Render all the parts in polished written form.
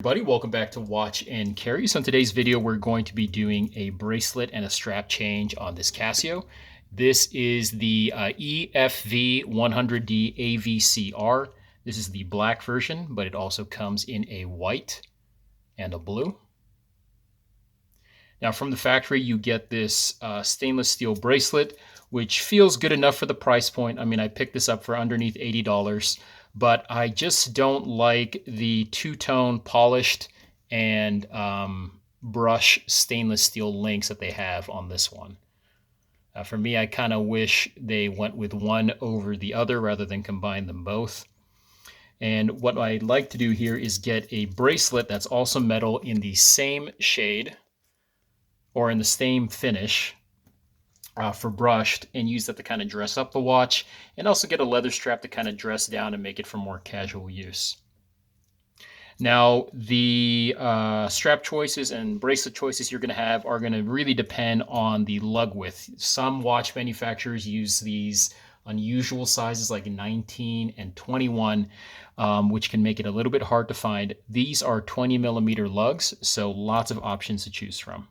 Everybody, welcome back to Watch and Carry. So in today's video, we're going to be doing a bracelet and a strap change on this Casio. This is the EFV-100D-AVCR. This is the black version, but it also comes in a white and a blue. Now from the factory, you get this stainless steel bracelet, which feels good enough for the price point. I mean, I picked this up for underneath $80. But I just don't like the two-tone polished and brush stainless steel links that they have on this one. For me, I kind of wish they went with one over the other rather than combine them both. And what I'd like to do here is get a bracelet that's also metal in the same shade or in the same finish for brushed, and use that to kind of dress up the watch, and also get a leather strap to kind of dress down and make it for more casual use. Now, the strap choices and bracelet choices you're going to have are going to really depend on the lug width. Some watch manufacturers use these unusual sizes like 19 and 21, which can make it a little bit hard to find. These are 20 millimeter lugs, so lots of options to choose from.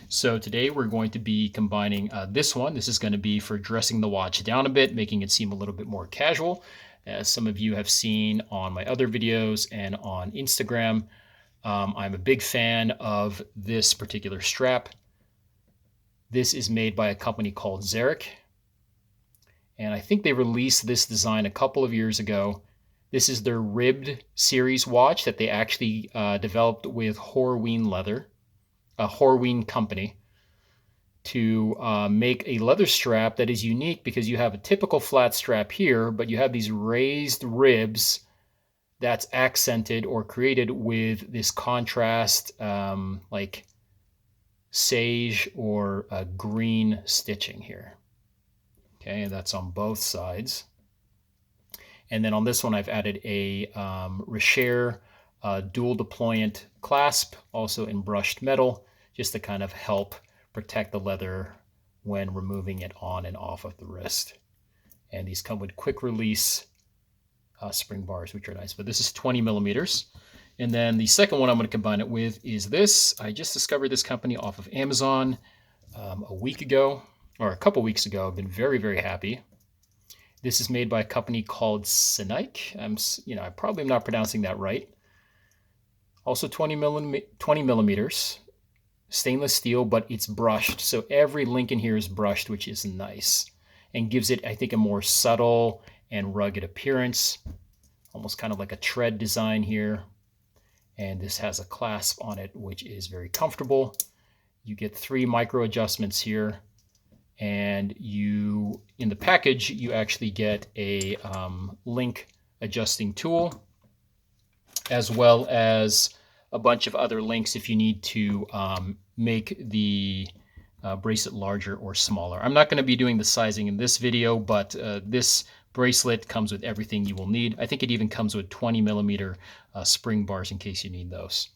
So today we're going to be combining this one. This is going to be for dressing the watch down a bit, making it seem a little bit more casual. As some of you have seen on my other videos and on Instagram, I'm a big fan of this particular strap. This is made by a company called Zarek, and I think they released this design a couple of years ago. This is their ribbed series watch that they actually developed with Horween leather. A Horween company, to make a leather strap that is unique because you have a typical flat strap here, but you have these raised ribs that's accented or created with this contrast like sage or green stitching here. Okay, and that's on both sides. And then on this one, I've added a Recher dual deployant clasp, also in brushed metal, just to kind of help protect the leather when removing it on and off of the wrist. And these come with quick release spring bars, which are nice. But this is 20 millimeters. And then the second one I'm going to combine it with is this. I just discovered this company off of Amazon a week ago, or a couple weeks ago. I've been very, very happy. This is made by a company called Sinike. I probably am not pronouncing that right. Also 20 millimeters, stainless steel, but it's brushed. So every link in here is brushed, which is nice and gives it, I think, a more subtle and rugged appearance, almost kind of like a tread design here. And this has a clasp on it, which is very comfortable. You get 3 micro adjustments here. And in the package, you actually get a link adjusting tool, as well as a bunch of other links if you need to make the bracelet larger or smaller. I'm not going to be doing the sizing in this video, but this bracelet comes with everything you will need. I think it even comes with 20 millimeter spring bars in case you need those.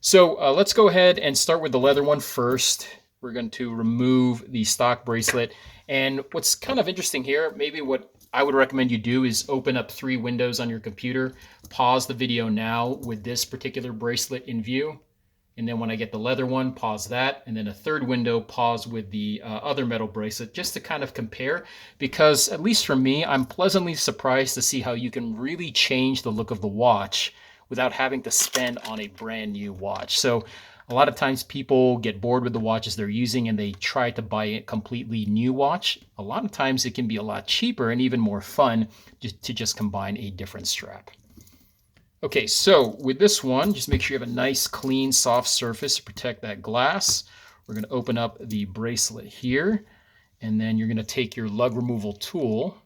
So let's go ahead and start with the leather one first. We're going to remove the stock bracelet. And what's kind of interesting here, maybe what I would recommend you do is open up 3 windows on your computer, pause the video now with this particular bracelet in view, and then when I get the leather one, pause that, and then a third window, pause with the other metal bracelet, just to kind of compare, because at least for me, I'm pleasantly surprised to see how you can really change the look of the watch without having to spend on a brand new watch. So a lot of times people get bored with the watches they're using and they try to buy a completely new watch. A lot of times it can be a lot cheaper and even more fun to just combine a different strap. Okay, so with this one, just make sure you have a nice, clean, soft surface to protect that glass. We're going to open up the bracelet here, and then you're going to take your lug removal tool,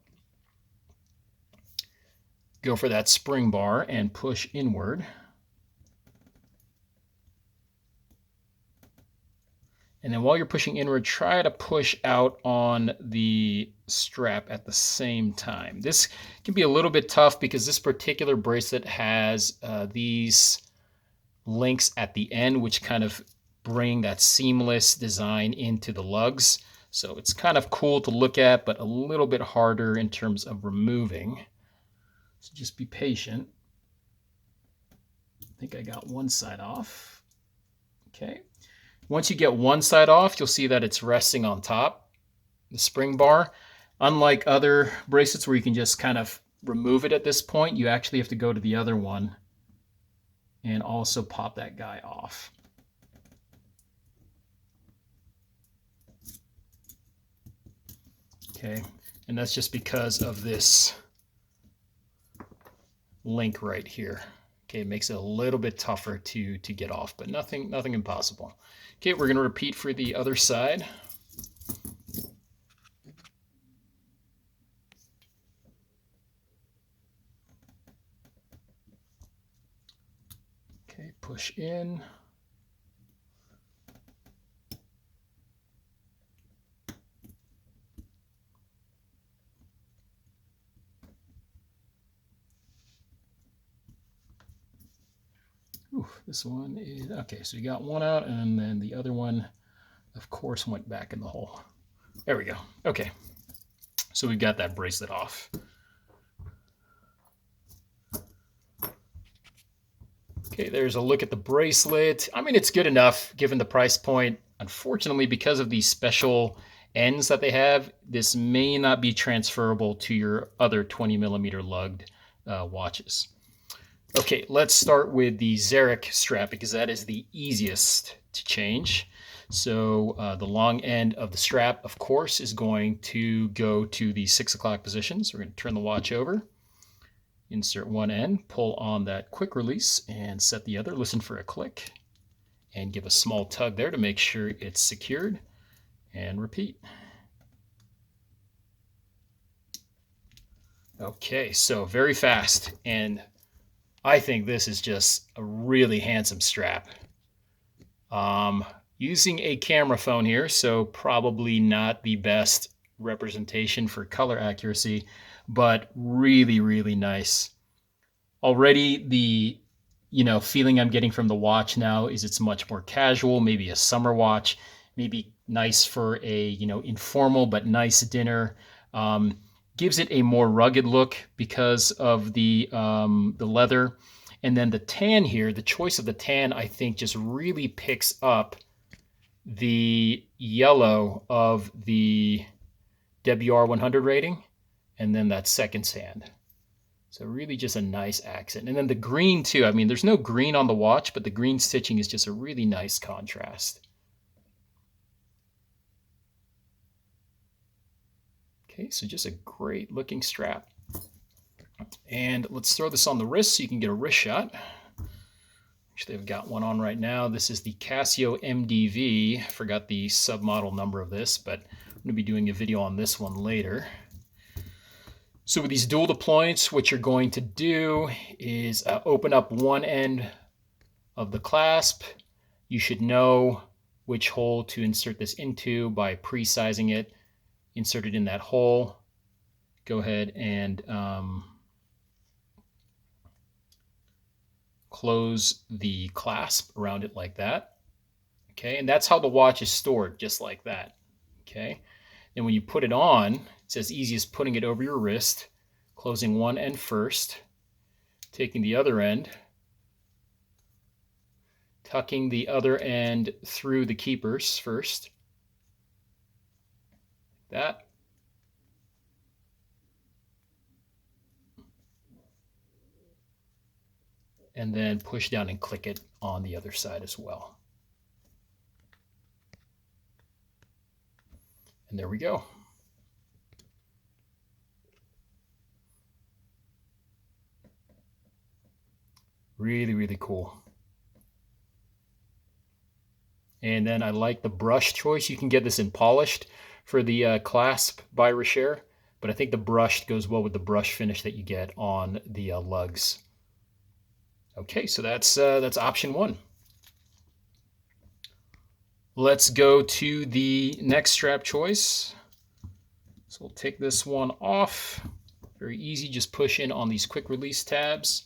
go for that spring bar, and push inward. And then while you're pushing inward, try to push out on the strap at the same time. This can be a little bit tough because this particular bracelet has these links at the end, which kind of bring that seamless design into the lugs. So it's kind of cool to look at, but a little bit harder in terms of removing. So just be patient. think I got one side off. Okay. Once you get one side off, you'll see that it's resting on top, the spring bar. Unlike other bracelets where you can just kind of remove it at this point, you actually have to go to the other one and also pop that guy off. Okay, and that's just because of this link right here. Okay, it makes it a little bit tougher to get off, but nothing impossible. Okay, we're gonna repeat for the other side. Okay, push in. Ooh, this one is, okay, so you got one out and then the other one, of course, went back in the hole. There we go. Okay, so we've got that bracelet off. Okay, there's a look at the bracelet. I mean, it's good enough given the price point. Unfortunately, because of these special ends that they have, this may not be transferable to your other 20mm lugged watches. Okay, let's start with the Xeric strap because that is the easiest to change. So the long end of the strap, of course, is going to go to the 6 o'clock position. So we're going to turn the watch over, insert one end, pull on that quick release and set the other. Listen for a click and give a small tug there to make sure it's secured and repeat. Okay, so very fast, and I think this is just a really handsome strap. Using a camera phone here, so probably not the best representation for color accuracy, but really, really nice. Already the feeling I'm getting from the watch now is it's much more casual, maybe a summer watch, maybe nice for a informal but nice dinner. Gives it a more rugged look because of the leather. And then the tan here, the choice of the tan, I think just really picks up the yellow of the WR100 rating and then that second sand. So really just a nice accent. And then the green too. I mean, there's no green on the watch, but the green stitching is just a really nice contrast. Okay, so just a great looking strap. And let's throw this on the wrist so you can get a wrist shot. Actually, I've got one on right now. This is the Casio MDV. I forgot the submodel number of this, but I'm going to be doing a video on this one later. So with these dual deployments, what you're going to do is open up one end of the clasp. You should know which hole to insert this into by pre-sizing it. Insert it in that hole. Go ahead and close the clasp around it like that. Okay, and that's how the watch is stored, just like that. Okay, and when you put it on, it's as easy as putting it over your wrist, closing one end first, taking the other end, tucking the other end through the keepers first, like that. And then push down and click it on the other side as well. And there we go. Really, really cool. And then I like the brush choice. You can get this in polished for the clasp by Richer, but I think the brushed goes well with the brush finish that you get on the lugs. Okay, so that's option one. Let's go to the next strap choice. So we'll take this one off. Very easy, just push in on these quick release tabs.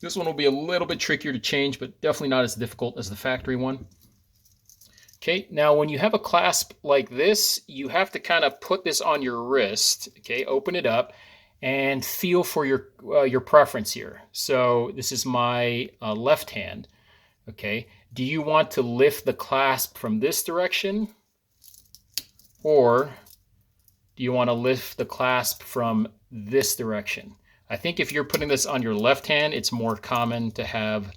This one will be a little bit trickier to change, but definitely not as difficult as the factory one. Okay, now when you have a clasp like this, you have to kind of put this on your wrist, okay, open it up, and feel for your preference here. So this is my left hand. Okay, do you want to lift the clasp from this direction, or do you want to lift the clasp from this direction? I think if you're putting this on your left hand, it's more common to have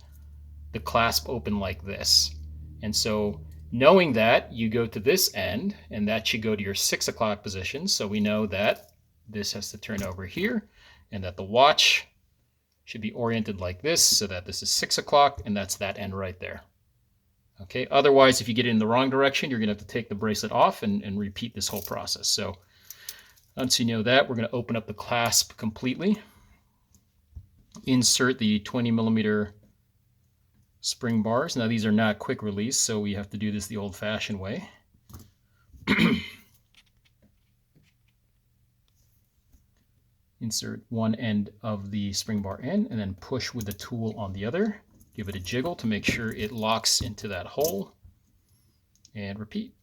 the clasp open like this. And so knowing that, you go to this end, and that should go to your 6 o'clock position. So we know that this has to turn over here, and that the watch should be oriented like this, so that this is 6 o'clock, and that's that end right there. Okay, otherwise, if you get it in the wrong direction, you're gonna have to take the bracelet off and repeat this whole process. So once you know that, we're gonna open up the clasp completely, insert the 20 millimeter spring bars. Now these are not quick release, so we have to do this the old-fashioned way. Insert one end of the spring bar in, and then push with the tool on the other. Give it a jiggle to make sure it locks into that hole, and repeat.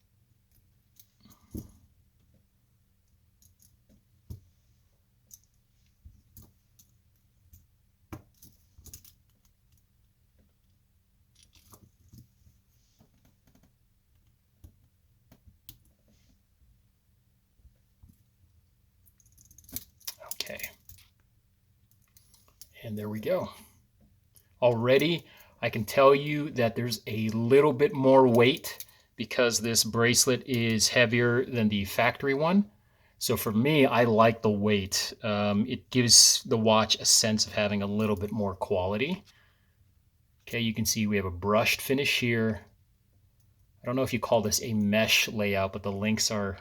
Okay. And there we go. Already, I can tell you that there's a little bit more weight because this bracelet is heavier than the factory one. So for me, I like the weight. It gives the watch a sense of having a little bit more quality. Okay, you can see we have a brushed finish here. I don't know if you call this a mesh layout, but the links are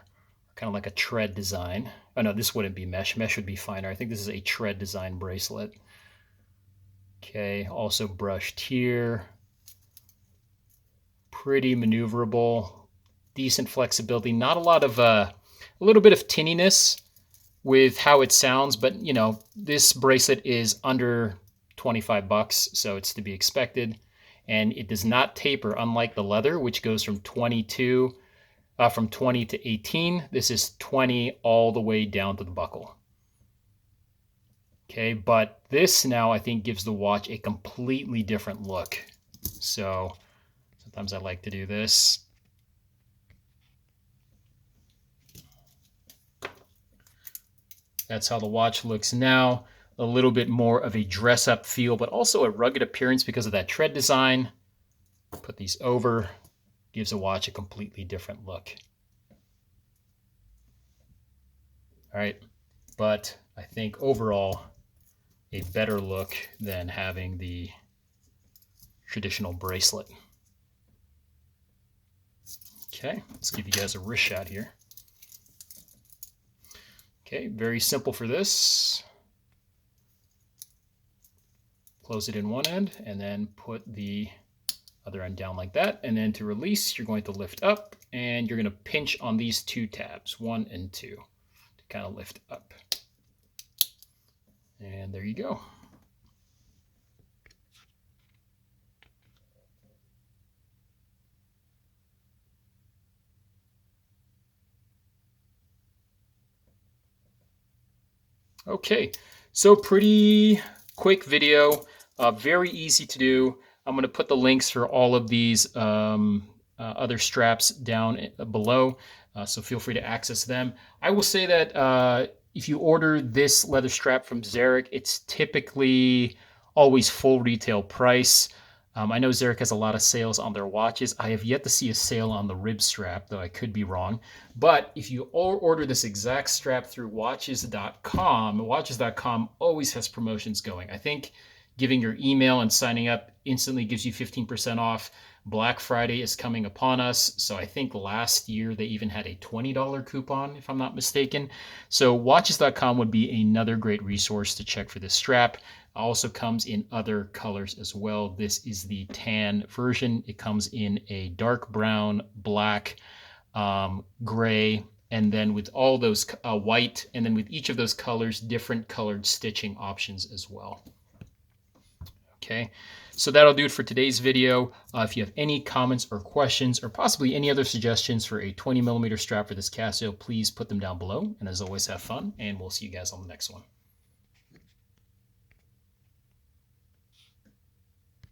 kind of like a tread design. Oh no, this wouldn't be mesh. Mesh would be finer. I think this is a tread design bracelet. Okay, also brushed here. Pretty maneuverable, decent flexibility. Not a lot of, a little bit of tinniness with how it sounds, but you know, this bracelet is under 25 bucks, so it's to be expected. And it does not taper, unlike the leather, which goes from 20 to 18. This is 20 all the way down to the buckle. Okay, but this now I think gives the watch a completely different look. So sometimes I like to do this. That's how the watch looks now. A little bit more of a dress-up feel, but also a rugged appearance because of that tread design. Put these over, gives a watch a completely different look. All right, but I think overall, a better look than having the traditional bracelet. Okay, let's give you guys a wrist shot here. Okay, very simple for this. Close it in one end and then put the other end down like that. And then to release, you're going to lift up and you're going to pinch on these two tabs, 1 and 2, to kind of lift up. And there you go. Okay, so pretty quick video, very easy to do. I'm going to put the links for all of these other straps down below, so feel free to access them. I will say that if you order this leather strap from Zarek, it's typically always full retail price. I know Zarek has a lot of sales on their watches. I have yet to see a sale on the rib strap, though I could be wrong. But if you order this exact strap through watches.com, watches.com always has promotions going. I think giving your email and signing up instantly gives you 15% off. Black Friday is coming upon us. So I think last year they even had a $20 coupon, if I'm not mistaken. So watches.com would be another great resource to check for this strap. Also comes in other colors as well. This is the tan version. It comes in a dark brown, black, gray, and then with all those white, and then with each of those colors, different colored stitching options as well. Okay, so that'll do it for today's video. If you have any comments or questions or possibly any other suggestions for a 20 millimeter strap for this Casio, please put them down below. And as always, have fun, and we'll see you guys on the next one.